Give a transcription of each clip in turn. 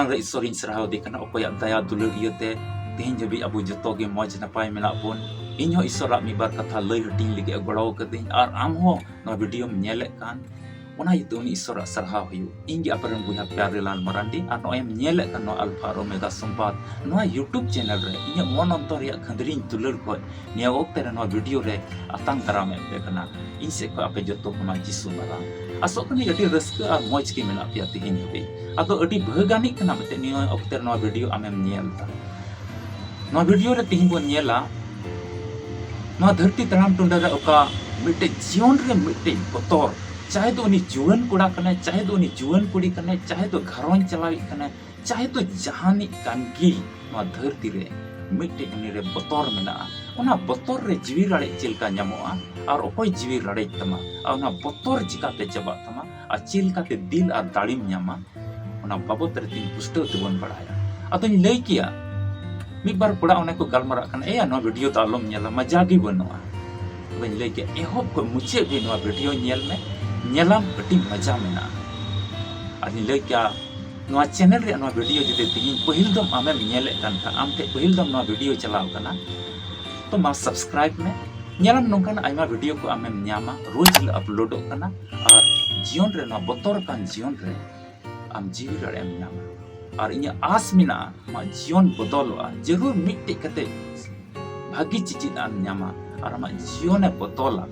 मांग रे ईश्वर सराहाव दे कना अकोया दया दुलर इयते तेहिं जबी अबु जतो गे मौज नपाय मेना बोन इन हो ईश्वर मिबार कथा लई हटिंग लगे गड़ो कदिन और आम हो न वीडियो नेले कान ओना इते उनी ईश्वर सराहाव हुयु इंगे अपरन बुया प्यारेलाल मरांडी और नोएम नेले कान नो अल्फा और ओमेगा संपाद नो यूट्यूब चैनल रे इन मन अंतर या खंदरिन दुलर को निया ओक्ते रे नो वीडियो रे अतंग तराम पे कना इन से को आपे जतो कमा जिसु मारा असोक नि अति रस्का और मौज के मेना पिया तिहिन हबे अतो अति भगानी कना मते नियो ओक्ते नो वीडियो आमेम नेलता नो वीडियो रे तिहिन बो नेला नो धरती तराम टुंडा रे ओका मिटे जीवन रे मिटे बतौर चाहे तो उनी जुवन कुड़ा कने चाहे तो उनी जुवन कुड़ी कने चाहे तो घरों चलावी कने चाहे तो जहानी कानगी नो धरती रे मिटे उनी रे बतौर मेना ओना बतौर रे जीवी राड़े चिलका न्यामोआ और ओकोय जीवी राड़े तमा ओना बतौर जिकाते चबा तमा आ चिलकाते दिल और दाड़ीम न्यामा ओना बाबत रे तीन पुष्टो तबन बढ़ाया अतोनी लई किया मिद बार कुड़ा ओने को गलमरा कने ए नो वीडियो तो आलम नेला मजागी बनोआ बन लई के एहोब को मुचे भी नो वीडियो नेल में नेलाम अति मजा मेना आनी लई क्या नो चैनल रे नो वीडियो जदे तिहिन पहिल दम आमे नेले कान था आमते पहिल दम नो वीडियो चलाव कना तो मा सब्सक्राइब में नेलाम नोंकान आइमा वीडियो को आमे न्यामा रोज ले अपलोड कना और जीवन रे नो बतौर कान जीवन रे आम जीवी रे एम न्यामा और इnya आस मिना मा जीवन बदलवा जरूर मिट्टे कते भागी चिचित आम न्यामा और आमा जीवन बदला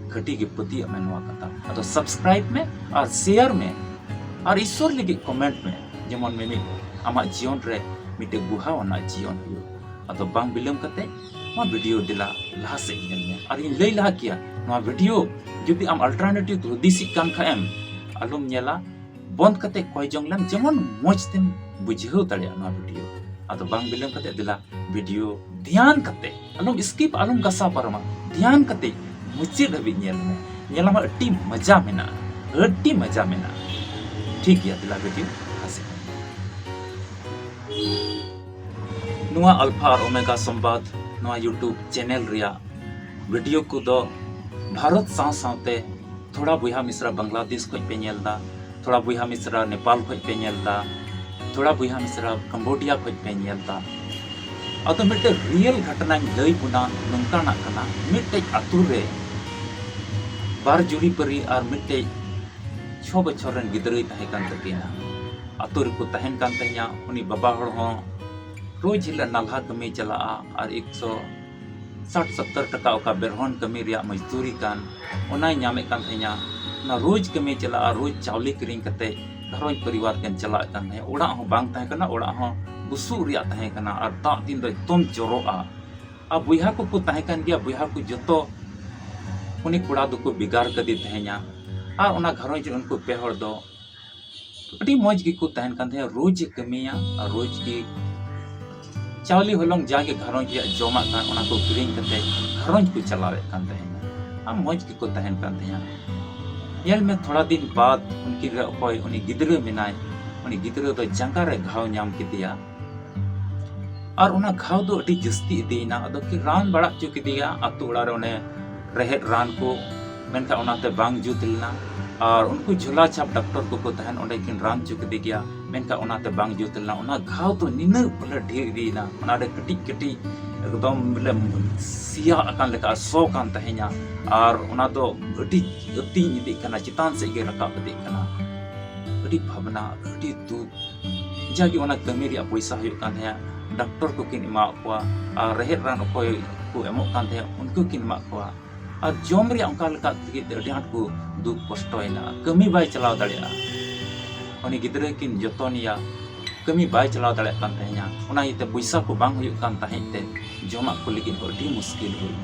घटी के प्रति अमेनवा कथा अतो सब्सक्राइब में और शेयर में और ईश्वर लगे कमेंट में जेमन में आमा जीवन रे मिटे गुहा वना जीवन हुयो अतो बांग बिलम कते मा वीडियो दिला लहा से नेल में और इन लई लहा किया मा वीडियो जदि आम अल्टरनेटिव तो दिसी कान खाएम आलम नेला बंद कते कोय जंगलम जेमन मोज तेम बुझेउ तड़े ना वीडियो अतो बांग बिलम कते दिला वीडियो ध्यान कते आलम स्किप आलम गसा परमा ध्यान कते मुचिद हबी नेल में नेलामा अति मजा मेना ठीक गया दिला वीडियो हसे नुआ अल्फा और ओमेगा संवाद नुआ यूट्यूब चैनल रिया वीडियो को दो भारत साथ थोड़ा बुहा मिश्रा बांग्लादेश को पे नेलदा थोड़ा बुहा मिश्रा नेपाल को पे नेलदा थोड़ा बुहा मिश्रा कंबोडिया को पे नेलदा अतो मिटे रियल घटना लई बुना नंकाना कना मिटे अतु रे बार जुड़ी परी और मिटे 6 बछर रन गिदरे तहे कान तकिना अतु रे को तहन कान तहिया उनी बाबा हड़ हो रोज हिला नालहा कमी चला और 160-70 टका ओका बेरहन कमी रिया मजदूरी कान ओनाय नामे कान तहिया ना रोज कमी चला रोज चावली किरिंग कते घरों परिवार के चला कान है ओड़ा हो बांग तहे कना ओड़ा हो बुसु रिया तहे कना और दा दिन दो तुम जोरोआ आ बुहा को तहे कान गया बुहा को जतो उनी कुड़ा दो को बिगाड़ कदी तहे냐 आ ओना घरों जे उनको पेहर दो अटी मौज की को तहन कान थे रोज कमिया और रोज की चावली होलंग जाके घरों जे जोमा कान ओना को किरिंग कते घरों को चलावे कान तहे냐 आ मौज की को तहन कान थे यल में थोड़ा दिन बाद उनकी कोई उनी गिदरे मिनाय उनी गिदरे दो जंगा रे घाव नाम किदिया और उना घाव दो अटी जस्ती दीना अदो की रान बड़ा चुकी दिया अतु उड़ा रे ओने रहेट रान को मेनका उनाते बांग जुतलना और उनको झोला छाप डॉक्टर को तहन ओंडे किन रान चुकी दी गया मेनका उनाते बांग जुतलना उना घाव तो निन बोले ढेर दीना उना रे कटी कटी एकदम बोले सिया अकान लेका सो कान तहे냐 और उना दो अटी अति इदी कना चितान से गे रकाब दे कना अटी भावना अटी दुख जागी उना कमी रिया पैसा हुई कान है डॉक्टर को किन इमा को और रहेट रान कोई को एमो कान है उनको किन इमा को और जोम रे अंका लका अडी हाट को दुख कष्टयना कमी बाय चलाव दाड़िया उनी गिदरे किन जतनिया कमी बाय चलाव दाड़िया कान तहे냐 उना इते पैसा को बांग हुई कान तहेते जोमा को लेकिन अडी मुश्किल हुई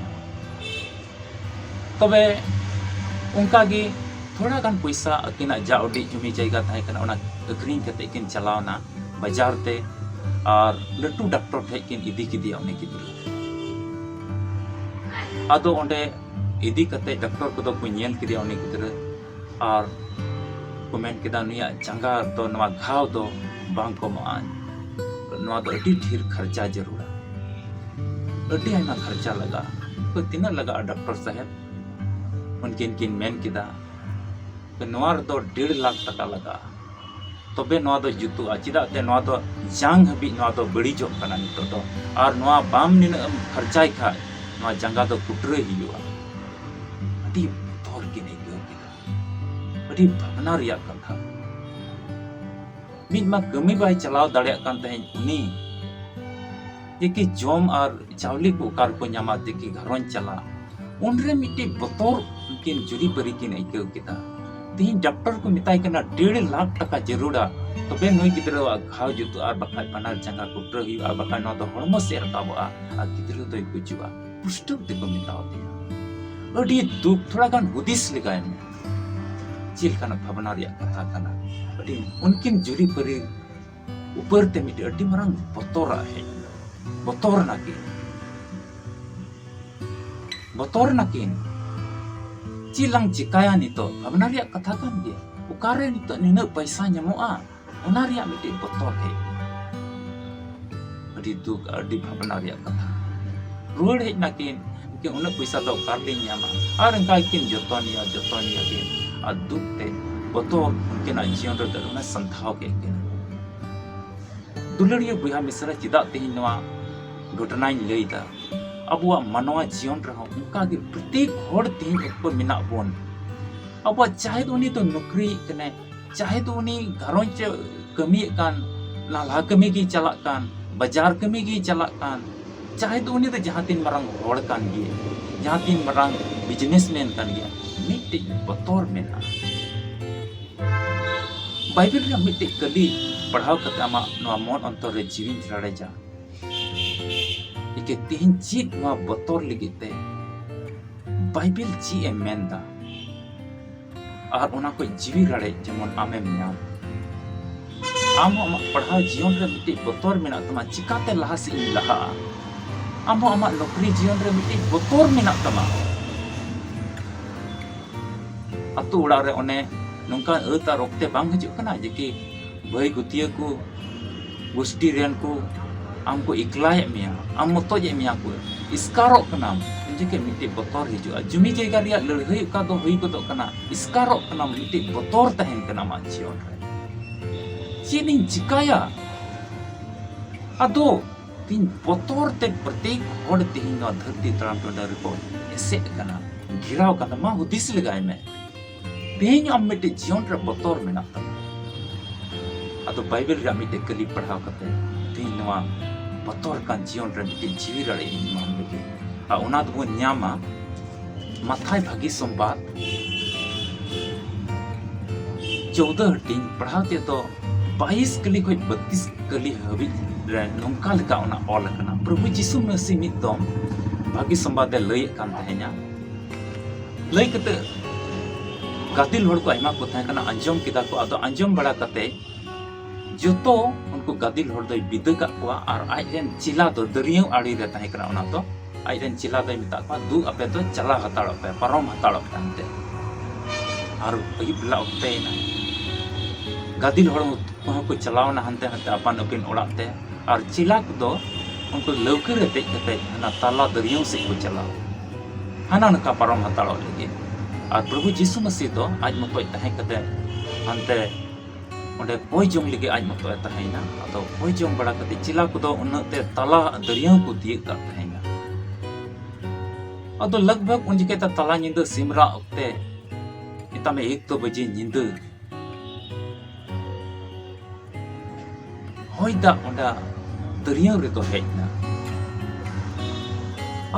तबे उनका गी थोड़ा गान पैसा अकिना जाउडी जमी जायगा तहे कना उना अखरिंग कते किन चलावना बाजार ते और लट्टू डॉक्टर ठे किन इदी किदिया उनी गिदरे आदो ओंडे इदी कते डॉक्टर को दो को नेल किदिया उनी गिदरे और कमेंट किदा नुया जंगा तो नवा घाव दो बांग को मान नवा तो अति ढेर खर्चा जरूर अति आयमा खर्चा लगा तो तिना लगा डॉक्टर साहब उनकिन किन मेन किदा तो नवा तो 1.5 लाख टका लगा तबे नवा दो जुतुआ चिदा ते नवा दो जांग हबी नवा दो बड़ीजो कना नितो दो और नवा बाम निन खर्चाई खा नवा जंगा दो कुटरे हियुआ अति तोर के नहीं गयो के अति भावना रिया कथा मिद मा गमी बाय चलाव दाड़िया कान तहेन उनी जेकी जोम और चावली को कार को ᱧᱟᱢᱟ जेकी घरों चला उनरे मिट्टी बतौर किन जुरी बरी किन आइकव केदा तीन डॉक्टर को मिताई कना 1.5 लाख टका जरूरा तबे नई गिदरा घाव जुतु और बखाय पनार जंगा कुटर हुई और बखाय न तो हड़मो से रकाबा आ गिदरा तो गुजुआ पुष्टु ते को मिताव दे अडी दुख थोड़ा गान हुदिस लगाय में चिल कना भावना रिया कथा कना अडी उनकिन जुरी बरी ऊपर ते मिट्टी अडी मरंग बतौरा है बतौर नाकिन चिलांग चिकाया नितो भावना रिया कथा कान गे उकारे नितो निना पैसा ᱧᱟᱢᱚᱜᱼᱟ ओना रिया मिटे बतौर है अडी दुख अडी भावना रिया कथा रुड़ है नाकिन के उन पैसा तो उकार ले ᱧᱟᱢᱟ और इनका किन जतनिया के आ दुख ते बतौर उनके ना जीवन रे दरना संथाव के दुलड़िया बुया मिसरा चिदा तेहिन नवा घटना लैदा अब मानवा जीवन रहा उनका प्रत्येक हर तीन ऊपर मिना बोन अब चाहे तो उन्हीं तो नौकरी कने चाहे तो उन्हीं घरों चे कमी कान नाला कमी की चला कान बाजार कमी की चला कान चाहे तो उन्हीं तो जहाँ तीन मरंग हर कान गे जहाँ तीन मरंग बिजनेसमैन कान गे मिट्टी बतौर में ना बाइबल रे मिट्टी कली पढ़ाव कते आमा नवा मन अंतर रे जीवन जड़े जा इके तीन चीज नवा बतौर लिगिते बाइबल जी ए मेंदा और उना को जीवी रड़े जेमन आमे मियाम आम पढ़ाव जीवन रे मिट्टी बतौर मेना तमा चिकाते लहा से लहा आम नौकरी जीवन रे मिट्टी बतौर मेना तमा अतु उड़ा रे ओने नोंका अता रोकते बांग हजू कना जेकी भाई गुतिया को गोष्ठी रेन को आमको इकलाय मिया आम मतोजे मिया को इसकारो कना जेके मिट्टी बतौर हिजू जुमी जयगा रिया लड़हई का दो हुई गदो कना इसकारो कना मिट्टी बतौर तहन कना मा जीवन रे चीनी चिकाया अदो तीन बतौर ते प्रत्येक हड़ तीन धरती तराम टंडर को ऐसे कना घिराव कना मा हुदिस लगाय में तेहिं आम मिट्टी जीवन रे बतौर मेना अदो बाइबल रे मिट्टी कली पढ़ाव कते तीन नवा बतौर का जीवन रे मिट्टी जीवी रड़े मान लगे आ उना दो ᱧᱟᱢᱟ माथाय भागी संवाद 14 हटिंग पढ़ाते तो 22 कली कोई 32 कली हबी रे नोंका लका उना ऑल कना प्रभु यीशु मसीह मिद दम भागी संवाद लय कान तहे냐 लय कते गादिल हड़ को आयमा को तहे कना अंजम किदा को आदो अंजम बड़ा कते जोतो उनको गादिल हड़ दई बिदा का को और आइरेन चिला दो दरियो आड़ी रे तहे कना उना तो आइरेन चिला दई मिता को दू अपे तो चला हताड़ो पे परम हताड़ो पे और अई बिला उते ना गादिल हड़ को चलाव ना हंते हंते अपन अपिन ओड़ाते और चिला को दो उनको लौके रे देख कते ना ताला दरियो से को चला हाना नका परम हताड़ो लगे और प्रभु यीशु मसीह तो आज मतो तहे कते हंते ओंडे कोई जोंग लगे आज मतो तहेना अदो कोई जोंग बड़ा कते चिला को दो उनते ताला दरियो को दिए का तहेना अदो लगभग उन जके ताला निंद सिमरा ओक्ते इता में 1 बजे निंद होइदा ओंडा दरियो रे तो हेजना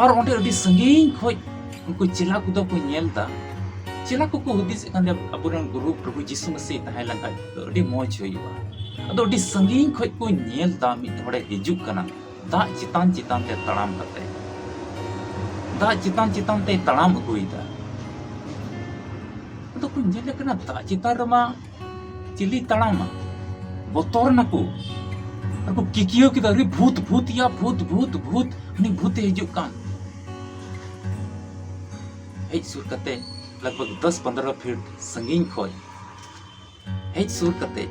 और ओंडे अडी संगीन खोज उनको चिला को दो को नेलदा चिला को हुदिस कान अबुरन गुरु प्रभु यीशु मसीह तहे लंगा तो अडी मौज होइबा अदो अडी संगीन खोज को नेलदा मिद हड़े हिजुक कना दा चितान चितान ते तड़ाम कते दा चितान चितान ते तड़ाम अगुइदा अदो को नेल कना दा चितान रमा चिली तड़ामा बतौर नको और को किकियो की दरी भूत भूत या भूत भूत भूत नि भूत हिजुक कान हेज सुर कते लगभग 10-15 फीट संगीन खोज हेज सुर कते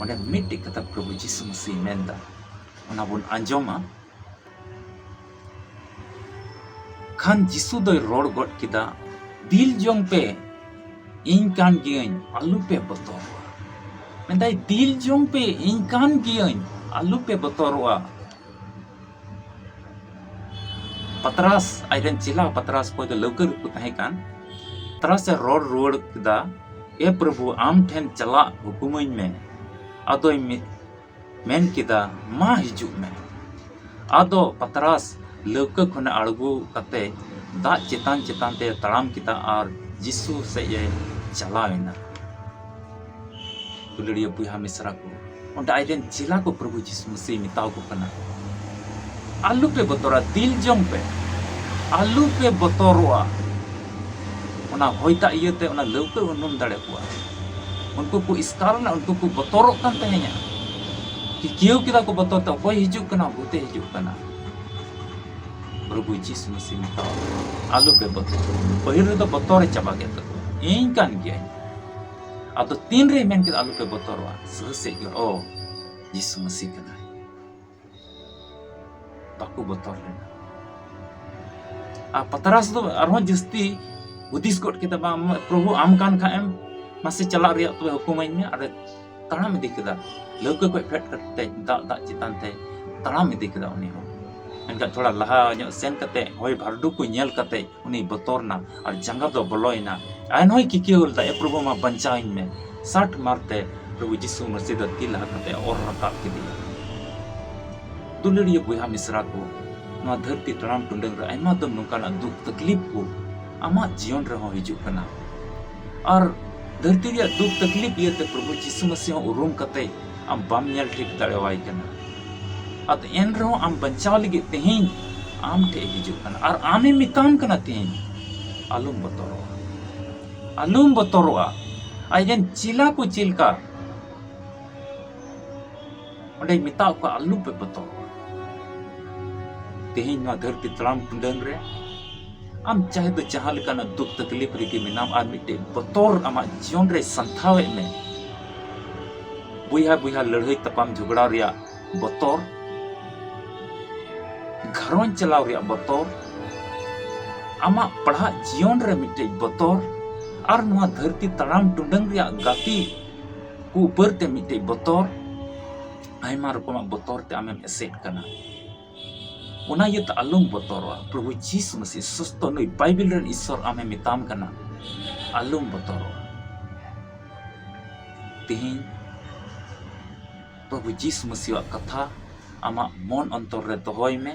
ओने मिट्टी कता प्रभु यीशु मसीह मेंदा ओना बुन अंजोमा खान यीशु दो रोड गट किदा दिल जोंग पे इन कान गियन आलू पे बतौर Mendai dil jong pe ingkan giain alu pe botoroa. Patras airen cila Patras ko the local ku tahekan. Patras se road kida e prabhu am then chala hukumain me. Adoi men kida ma hijuk me. Ado Patras local khona algu kate da chetan te taram kita ar Jisu se ye chalaina. Duluria buha misra ko. Onda airen cila ko prabhu Jisu Masih mitau ko kana. Alu pe botora dil jong pe. Alu pe botoroa. Ona hoita iyate ona leuke unum dare kuwa. Unku ku iskarna unku ku botorok kan tahenya. Ki kieu kita ko botor ta koi hijuk kana bute hijuk kana. Prabhu Jisu Masih mitau. Alu pe botor. Pahir do botore chaba ge ta. Ing kan ge. Atau tin re men kita alu pe botoroa. Sese ge oh Jisu Masih kana. Baku botor lena. Patras tu arwah jasti udis kot kita bang Prabhu amkan khaem masih celak riak tu hukumannya ada tanam itu kita leuke koi pet kate tak citan te tanam itu kita uni ho enggak thoda laha nyok sen kate hoi bhardu ku nyel kate uni botorna ar jangga do boloina ain hoi kikiul da e Prabhu ma banchain me 60 marte Prabhu Jisu Masih da tila kate or rakap kidi Duluria buha misra ko na dharti taram tundang ra aima dam nungkana duk taklif ko ama jion re ho hijuk kana ar dharti ria duk taklif iate Prabhu Jisu Masih urum kate am bam nyal thik darewai kana at en ro am banchaw ligi tehin am te hijuk kana ar ame mitam kana tehin alum botoroa aijen cila ko cilka onde mitau ko alu pe botor tehin na dharti taram tundang re am chahe to jahal kana duk taklif rigi minam ar mitte botor ama jion re santhawe me buiha ladhai tapam jhugda ria botor gharon chalaw ria botor ama padha jion re mitte botor ar noa dharti taram tundang ria gati ku upar te mitte botor aima rokomak botor te amem eset kana Una yut alum botoroa Prabhu Jisu Masih susto nui Bible ren isor ame mitam kana alum botoroa tihin Prabhu Jisu Masih wa katha ama mon antor re dohoi me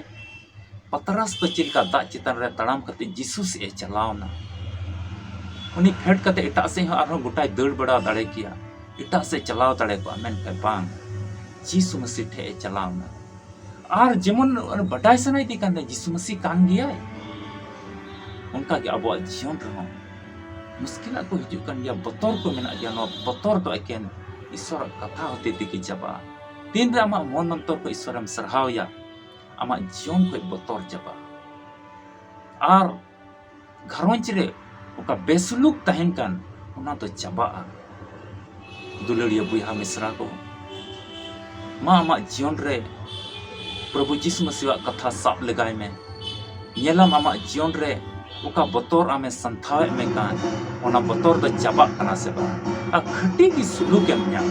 Patras to chilka da chitan re taram kate Jesus e chalawna uni phet kate eta se arhon gutai dad bada dare kiya eta se chalaw dare ko amen kai bang Jisu Masih the e chalawna ar jemon badai sanai di kan Jisu Masih kan dia unka ge abo jion ro muskil ko hijuk kan dia botor ko mena dia no botor to eken isor katha hote tiki jaba tin ra ma mon antor ko isoram sarhaw ya ama jion ko botor jaba ar gharonch re oka besuluk tahen kan ona to jaba duluria buiha misra ko ma ama jion re Prabhu Jisu Masih wa katha sab legai me nyelam ama jion re uka botor ame santhawe me kan ona botor do jaba kana se ba a khati ki suluk em nya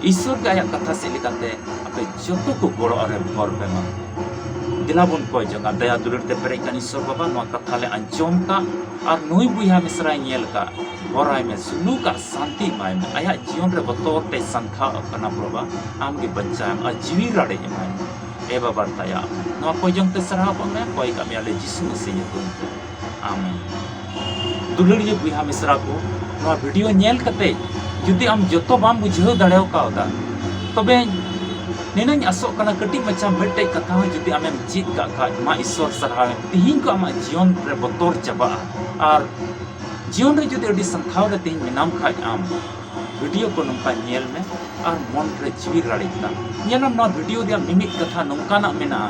Isor ke ayat katha se likate ape joto ko goro are bor pe ma dilabun ko jaga daya dulur te perekan Isor baba no katha le anjom ka ar nui buiha misra nyel ka borai me suluka santi mai me ayat jion re botor te santha kana proba am ge bancham a jiwi rade mai e baba taya no ko jong te sarha pa me koi kami ale Jisu Masih nyutum amen dulur ye buiha misra ko no video nyel kate judi am joto bam bujhau dareo ka da tobe nenang asok kana kati macam bete katha judi amem chit ka kha ma Isor sarha tihin ko ama jion re botor chaba ar jion re judi adi santhaw re tihin minam kha am video ko nongka nyel me ar mon re jiwi radita nyelam no video dia mimik katha nongka na mena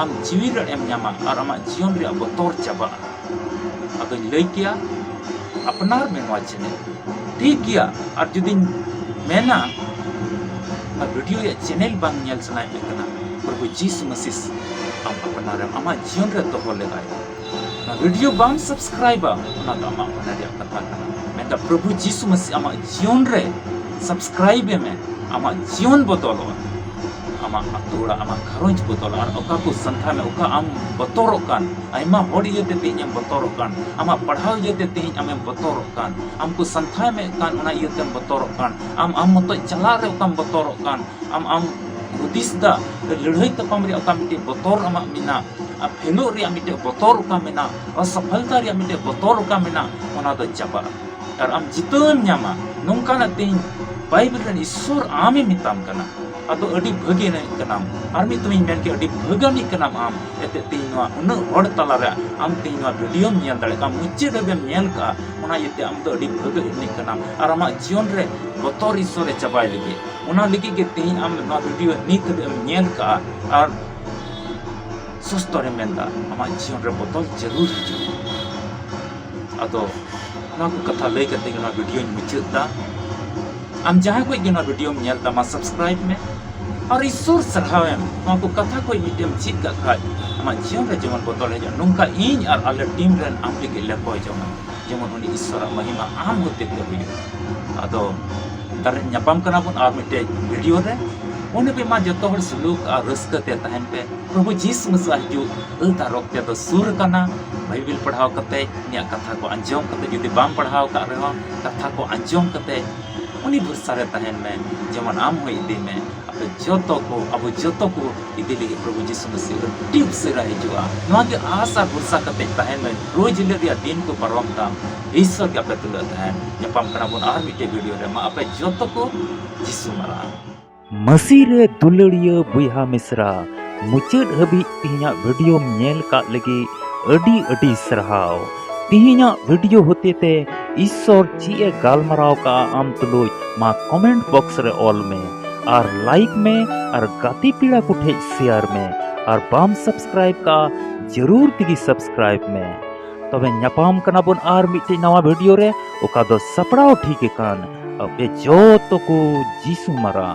am jiwi re em nyama ar ama jion re botor chaba ado lei kia apnar me wachne ठीक गया और जुदी मेना video या channel बांग nyel sanai me kana Prabhu Jisu Masih am apanaram ama jion re doho legai na video bang subscribe ona da ama apanaria katha kana meta Prabhu Jisu Masih ama jion re subscribe में आमा जीवन बदल आमा अतोड़ा आमा घरोज बदल और ओका को संथा में ओका आम बतौरकान आयमा होड़ इयते तेज आम बतौरकान आमा पढ़ाव इयते तेज आम बतौरकान आमको संथा में कान ओना इयते बतौरकान आम मत चला रे ओकाम बतौरकान आम हुदिस दा लड़ाई तपम रे ओका मिटे बतौर आमा मिना फेलो रे मिटे बतौर ओका मिना असफलता रे मिटे बतौर ओका मिना ओना दो चाबा और आम जितन न्यामा नोंकाना तेज बाइबल रे ईश्वर आमे मिताम कना अदो अडी भगे ने कनाम आर मी तुम मेन के अडी भगानी कनाम आम एते तीनवा उन हड़ तला रे आम तीनवा वीडियो नेल दले का मुच्चे दबे नेल का ओना यते आम तो अडी भगे ने कनाम आर आमा जीवन रे बतौर ईश्वर रे चबाय लगे ओना लगी के तीन आम ना वीडियो नीत नेल का और सुस्त रे मेंदा आमा जीवन रे बतौर जरूर हिजु अदो ना को कथा लई करते ना वीडियो मुच्चे दा आम जहाँ कोई गिना वीडियो में नेलता मा सब्सक्राइब में और ईश्वर सरहावेम को कथा कोई मिटेम चीज का खाय आमा जीवन रे जीवन बदल है नोंका इन और आले टीम रेन आम लगे लेको जमन जेमन उनी ईश्वर महिमा आम होते ते हुई अदो तारे न्यापाम कना बुन आर मिटे वीडियो रे ओने पे मा जतो हर सुलूक और रस्कते तहन पे प्रभु जीसस मसीह हिजु अल्ता रोकते तो सुर कना बाइबल पढ़ाव कते निया कथा को अंजम कते जुदी बाम पढ़ाव का रहो कथा को अंजम कते उनी भरसा रे तहन में जेमन आम हो इदी में अपे जतो को अब जतो को इदी लगे प्रभु जीसस मसीह टिप से रह जुआ नवा के आशा भरसा कते तहन में रोज ले रिया दिन को परम ताम ईश्वर के अपे तुलत है न्यापाम कना बुन आर मिटे वीडियो रे मा अपे जतो को जीसु मरा मसीह रे दुलड़िया बुहा मिश्रा मुचाद हबी तिहिना वीडियो नेल का लगी अडी अडी सरहाव तिहिना वीडियो होते ते ईश्वर ची गालमराव का आम तुलुज मा कमेंट बॉक्स रे ऑल में और लाइक में और गाती पीड़ा को ठे शेयर में और बाम सब्सक्राइब का जरूर तिगी सब्सक्राइब में तबे न्यापाम कना बुन आर मिटे नवा वीडियो रे ओका दो सपड़ाव ठीक कान अब जो तो को जीसु मरा।